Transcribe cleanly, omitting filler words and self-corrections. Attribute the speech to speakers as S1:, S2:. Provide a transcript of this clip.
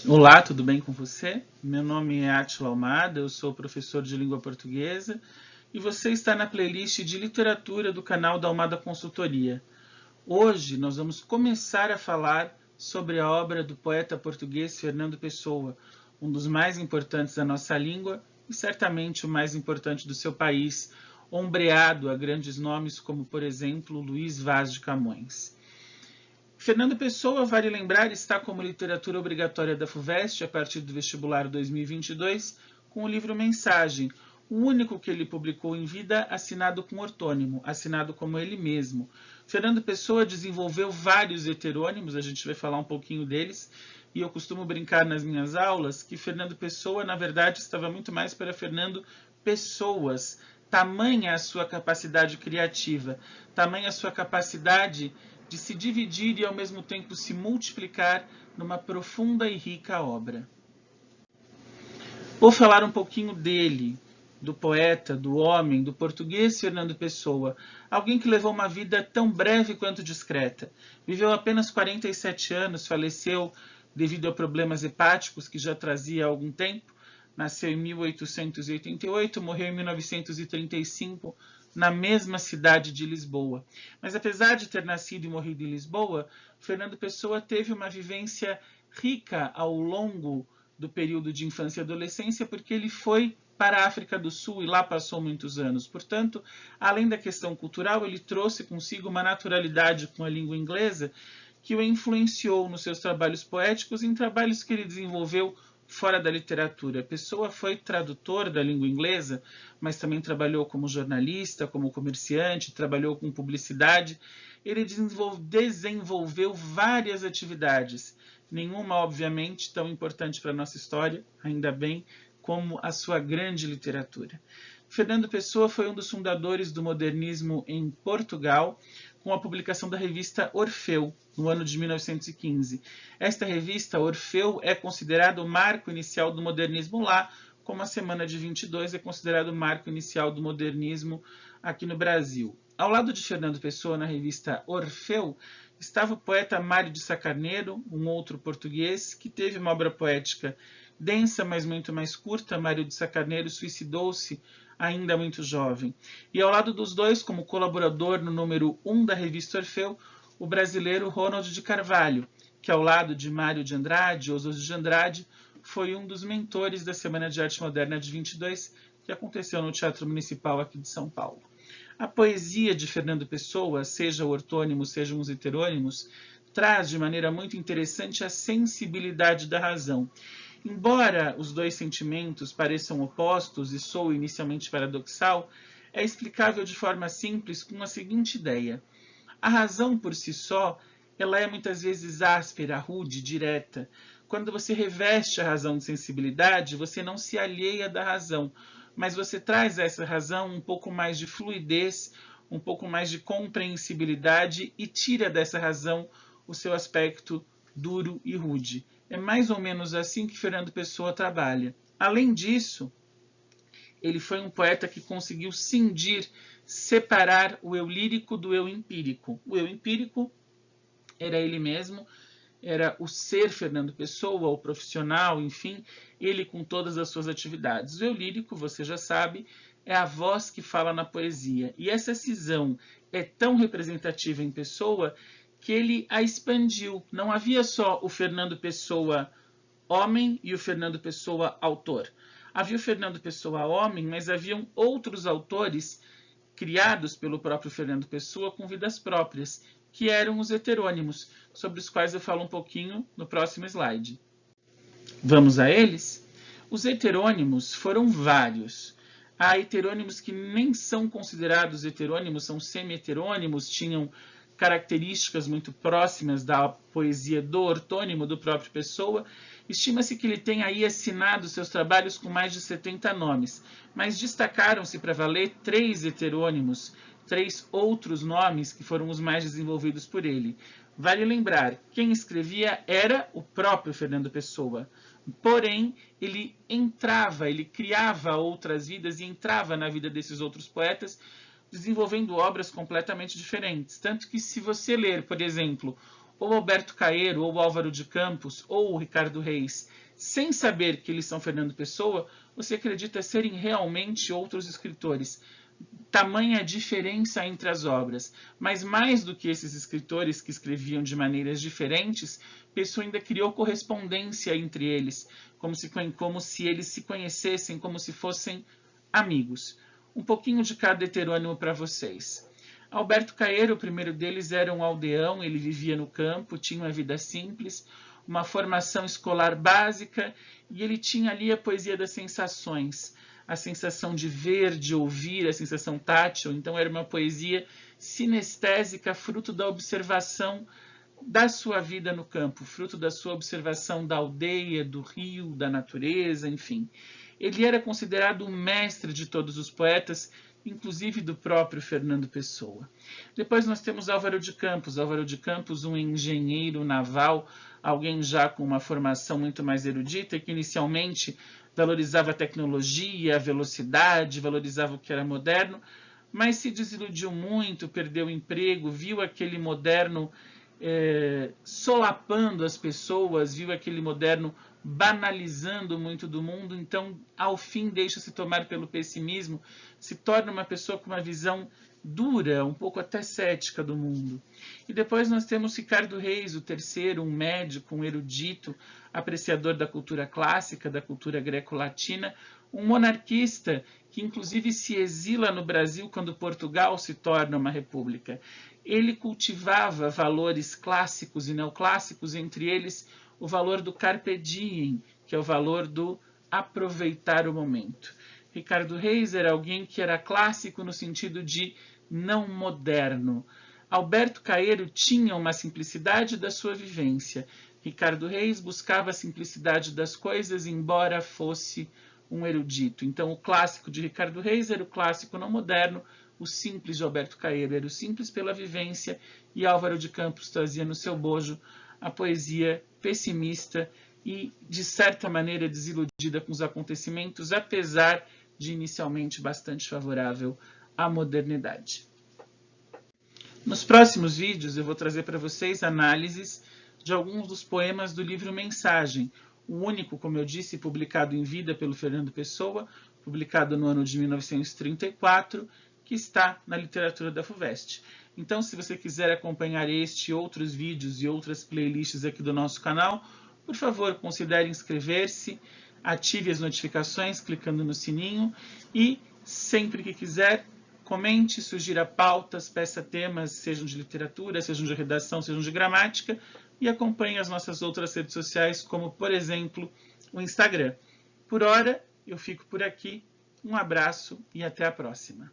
S1: Olá, tudo bem com você? Meu nome é Átila Almada, eu sou professor de língua portuguesa e você está na playlist de literatura do canal da Almada Consultoria. Hoje nós vamos começar a falar sobre a obra do poeta português Fernando Pessoa, um dos mais importantes da nossa língua e certamente o mais importante do seu país, ombreado a grandes nomes como, por exemplo, Luís Vaz de Camões. Fernando Pessoa, vale lembrar, está como literatura obrigatória da FUVEST a partir do vestibular 2022, com o livro Mensagem, o único que ele publicou em vida assinado com ortônimo, assinado como ele mesmo. Fernando Pessoa desenvolveu vários heterônimos, a gente vai falar um pouquinho deles, e eu costumo brincar nas minhas aulas que Fernando Pessoa, na verdade, estava muito mais para Fernando Pessoas. Tamanha a sua capacidade criativa, tamanha a sua capacidade de se dividir e ao mesmo tempo se multiplicar numa profunda e rica obra. Vou falar um pouquinho dele, do poeta, do homem, do português Fernando Pessoa, alguém que levou uma vida tão breve quanto discreta. Viveu apenas 47 anos, faleceu devido a problemas hepáticos que já trazia há algum tempo. Nasceu em 1888, morreu em 1935, na mesma cidade de Lisboa. Mas apesar de ter nascido e morrido em Lisboa, Fernando Pessoa teve uma vivência rica ao longo do período de infância e adolescência, porque ele foi para a África do Sul e lá passou muitos anos. Portanto, além da questão cultural, ele trouxe consigo uma naturalidade com a língua inglesa que o influenciou nos seus trabalhos poéticos e em trabalhos que ele desenvolveu fora da literatura. Pessoa foi tradutor da língua inglesa, mas também trabalhou como jornalista, como comerciante, trabalhou com publicidade. Ele desenvolveu várias atividades, nenhuma, obviamente, tão importante para a nossa história, ainda bem, como a sua grande literatura. Fernando Pessoa foi um dos fundadores do modernismo em Portugal, com a publicação da revista Orfeu, no ano de 1915. Esta revista, Orfeu, é considerado o marco inicial do modernismo lá, como a Semana de 22 é considerado o marco inicial do modernismo aqui no Brasil. Ao lado de Fernando Pessoa, na revista Orfeu, estava o poeta Mário de Sá Carneiro, um outro português, que teve uma obra poética densa, mas muito mais curta. Mário de Sá Carneiro suicidou-se ainda muito jovem. E ao lado dos dois, como colaborador no número 1 da revista Orfeu, o brasileiro Ronald de Carvalho, que ao lado de Mário de Andrade, Oswald de Andrade, foi um dos mentores da Semana de Arte Moderna de 22, que aconteceu no Teatro Municipal aqui de São Paulo. A poesia de Fernando Pessoa, seja o ortônimo, sejam os heterônimos, traz de maneira muito interessante a sensibilidade da razão. Embora os dois sentimentos pareçam opostos e soem inicialmente paradoxal, é explicável de forma simples com a seguinte ideia. A razão por si só, ela é muitas vezes áspera, rude, direta. Quando você reveste a razão de sensibilidade, você não se alheia da razão, mas você traz a essa razão um pouco mais de fluidez, um pouco mais de compreensibilidade e tira dessa razão o seu aspecto duro e rude. É mais ou menos assim que Fernando Pessoa trabalha. Além disso, ele foi um poeta que conseguiu cindir, separar o eu lírico do eu empírico. O eu empírico era ele mesmo, era o ser Fernando Pessoa, o profissional, enfim, ele com todas as suas atividades. O eu lírico, você já sabe, é a voz que fala na poesia. E essa cisão é tão representativa em Pessoa que ele a expandiu. Não havia só o Fernando Pessoa homem e o Fernando Pessoa autor. Havia o Fernando Pessoa homem, mas haviam outros autores criados pelo próprio Fernando Pessoa com vidas próprias, que eram os heterônimos, sobre os quais eu falo um pouquinho no próximo slide. Vamos a eles? Os heterônimos foram vários. Há heterônimos que nem são considerados heterônimos, são semi-heterônimos, tinham características muito próximas da poesia do ortônimo do próprio Pessoa. Estima-se que ele tenha aí assinado seus trabalhos com mais de 70 nomes, mas destacaram-se para valer 3 heterônimos, 3 outros nomes que foram os mais desenvolvidos por ele. Vale lembrar, quem escrevia era o próprio Fernando Pessoa, porém ele criava outras vidas e entrava na vida desses outros poetas, desenvolvendo obras completamente diferentes. Tanto que se você ler, por exemplo, ou Alberto Caeiro, ou Álvaro de Campos, ou o Ricardo Reis, sem saber que eles são Fernando Pessoa, você acredita serem realmente outros escritores. Tamanha diferença entre as obras. Mas mais do que esses escritores que escreviam de maneiras diferentes, Pessoa ainda criou correspondência entre eles, como se eles se conhecessem, como se fossem amigos. Um pouquinho de cada heterônimo para vocês. Alberto Caeiro, o primeiro deles, era um aldeão, ele vivia no campo, tinha uma vida simples, uma formação escolar básica, e ele tinha ali a poesia das sensações, a sensação de ver, de ouvir, a sensação tátil. Então era uma poesia sinestésica, fruto da observação da sua vida no campo, fruto da sua observação da aldeia, do rio, da natureza, enfim. Ele era considerado o mestre de todos os poetas, inclusive do próprio Fernando Pessoa. Depois nós temos Álvaro de Campos. Álvaro de Campos, um engenheiro naval, alguém já com uma formação muito mais erudita, que inicialmente valorizava a tecnologia, a velocidade, valorizava o que era moderno, mas se desiludiu muito, perdeu o emprego, viu aquele moderno solapando as pessoas, viu aquele moderno banalizando muito do mundo, então, ao fim, deixa-se tomar pelo pessimismo, se torna uma pessoa com uma visão dura, um pouco até cética do mundo. E depois nós temos Ricardo Reis, o terceiro, um médico, um erudito, apreciador da cultura clássica, da cultura greco-latina, um monarquista que inclusive se exila no Brasil quando Portugal se torna uma república. Ele cultivava valores clássicos e neoclássicos, entre eles o valor do carpe diem, que é o valor do aproveitar o momento. Ricardo Reis era alguém que era clássico no sentido de não moderno. Alberto Caeiro tinha uma simplicidade da sua vivência. Ricardo Reis buscava a simplicidade das coisas, embora fosse um erudito. Então, o clássico de Ricardo Reis era o clássico não moderno, o simples de Alberto Caeiro era o simples pela vivência, e Álvaro de Campos trazia no seu bojo a poesia pessimista e, de certa maneira, desiludida com os acontecimentos, apesar de inicialmente bastante favorável à modernidade. Nos próximos vídeos eu vou trazer para vocês análises de alguns dos poemas do livro Mensagem, o único, como eu disse, publicado em vida pelo Fernando Pessoa, publicado no ano de 1934, que está na literatura da FUVEST. Então, se você quiser acompanhar este e outros vídeos e outras playlists aqui do nosso canal, por favor, considere inscrever-se, ative as notificações clicando no sininho e, sempre que quiser, comente, sugira pautas, peça temas, sejam de literatura, sejam de redação, sejam de gramática, e acompanhe as nossas outras redes sociais, como, por exemplo, o Instagram. Por hora, eu fico por aqui. Um abraço e até a próxima.